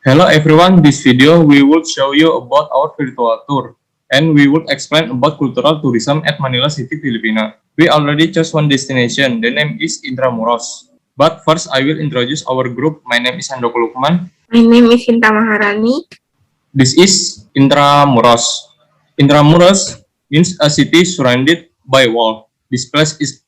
Hello everyone, this video we will show you about our virtual tour and we will explain about cultural tourism at Manila City, Filipina. We already chose one destination, the name is Intramuros. But first I will introduce our group. My name is Handoko Lukman. My name is Sinta Maharani. This is Intramuros. Intramuros means a city surrounded by wall. This place is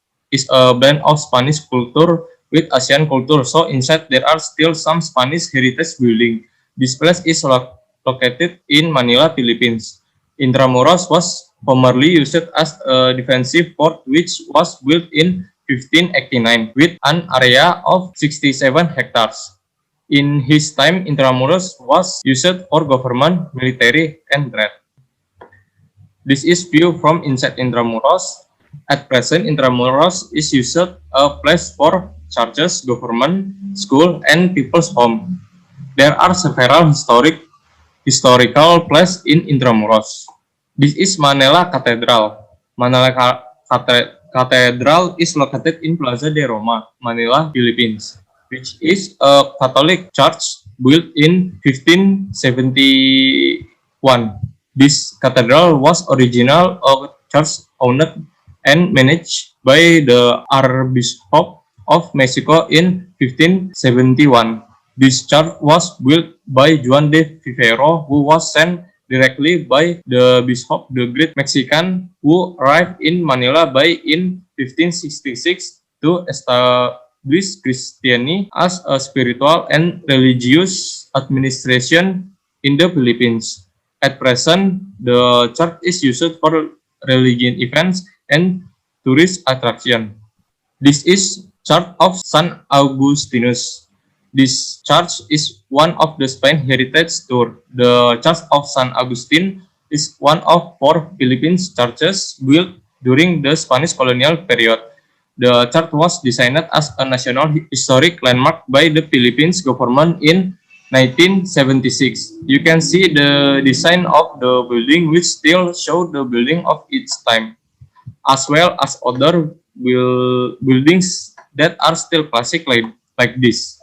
a blend of Spanish culture with Asian culture. So inside there are still some Spanish heritage building. This place is located in Manila, Philippines. Intramuros was formerly used as a defensive fort which was built in 1589 with an area of 67 hectares. In his time, Intramuros was used for government, military, and trade. This is view from inside Intramuros. At present, Intramuros is used a place for churches, government, school, and people's home. There are several historical places in Intramuros. This is Manila Cathedral. Manila Cathedral is located in Plaza de Roma, Manila, Philippines, which is a Catholic church built in 1571. This cathedral was originally a church owned and managed by the Archbishop of Mexico in 1571. This church was built by Juan de Vivero, who was sent directly by the Bishop, the Great Mexican, who arrived in Manila in 1566 to establish Christianity as a spiritual and religious administration in the Philippines. At present, the church is used for religious events and tourist attraction. This is Church of San Augustinus. This church is one of the Spain Heritage Tour. The Church of San Agustin is one of 4 Philippine churches built during the Spanish colonial period. The church was designed as a national historic landmark by the Philippines government in 1976. You can see the design of the building which still show the building of its time, as well as other buildings that are still classic like this.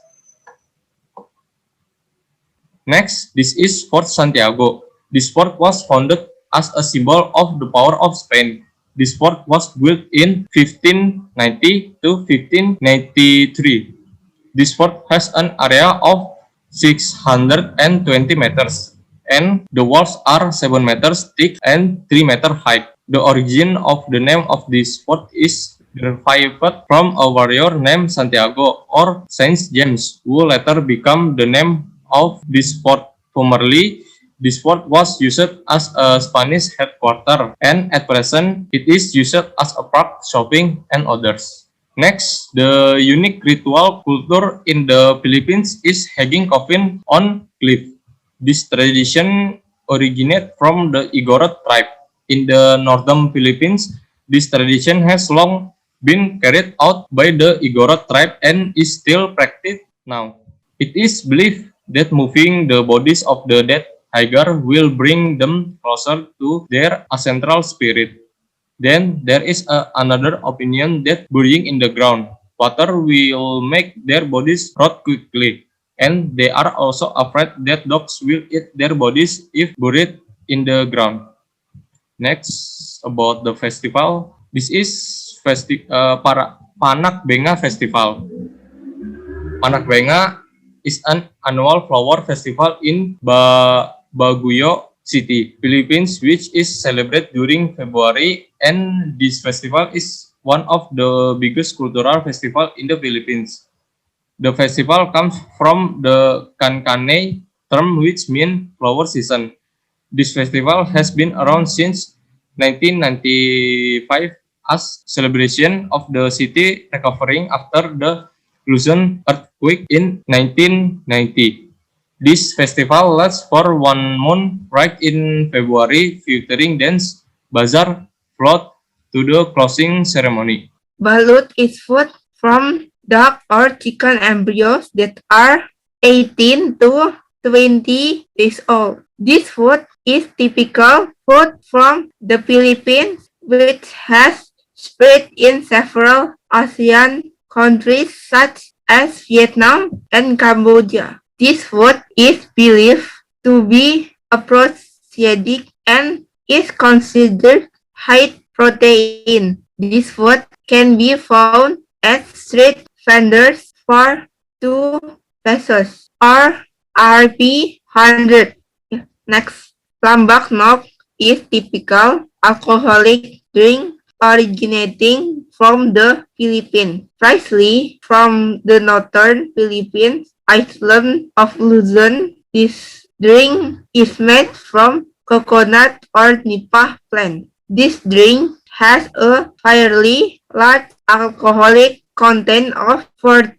Next, this is Fort Santiago. This fort was founded as a symbol of the power of Spain. This fort was built in 1590 to 1593. This fort has an area of 620 meters and the walls are 7 meters thick and 3 meter height. The origin of the name of this fort is derived from a warrior named Santiago or Saint James, who later became the name of this fort. Formerly, this fort was used as a Spanish headquarters, and at present, it is used as a park, shopping, and others. Next, the unique ritual culture in the Philippines is hanging coffin on cliff. This tradition originates from the Igorot tribe. In the northern Philippines, this tradition has long been carried out by the Igorot tribe and is still practiced now. It is believed that moving the bodies of the dead tiger will bring them closer to their ancestral spirit. Then there is another opinion that burying in the ground water will make their bodies rot quickly, and they are also afraid that dogs will eat their bodies if buried in the ground. Next, about the festival. This is Panak Benga Festival. Panak Benga is an annual flower festival in Baguio City, Philippines, which is celebrated during February, and this festival is one of the biggest cultural festival in the Philippines. The festival comes from the Kankane term which means flower season. This festival has been around since 1995 as celebration of the city recovering after the Luzon earthquake in 1990. This festival lasts for 1 month right in February, featuring dance, bazaar, float to the closing ceremony. Balut is food from duck or chicken embryos that are 18 to 20 days old. This food is typical food from the Philippines, which has spread in several ASEAN countries such as Vietnam and Cambodia. This food is believed to be aphrodisiac and is considered high protein. This food can be found at street vendors for 2 pesos or Rp 100. Next, Lambak Nok is typical alcoholic drink originating from the Philippines, precisely from the northern Philippines island of Luzon. This drink is made from coconut or nipah plant. This drink has a fairly large alcoholic content of 40%.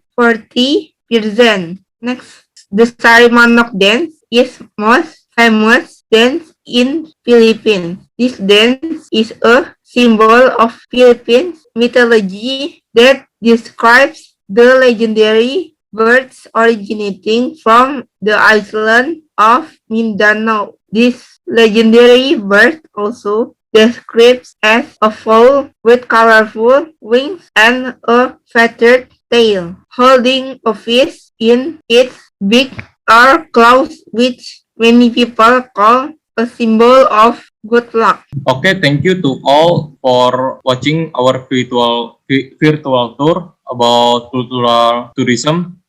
Next, the Sarimanok dance is most famous dance in Philippines. This dance is a symbol of Philippine mythology that describes the legendary birds originating from the island of Mindanao. This legendary bird also describes as a fowl with colorful wings and a feathered tail, holding a fish in its beak or claws, which many people call a symbol of good luck. Okay, thank you to all for watching our virtual tour about cultural tourism.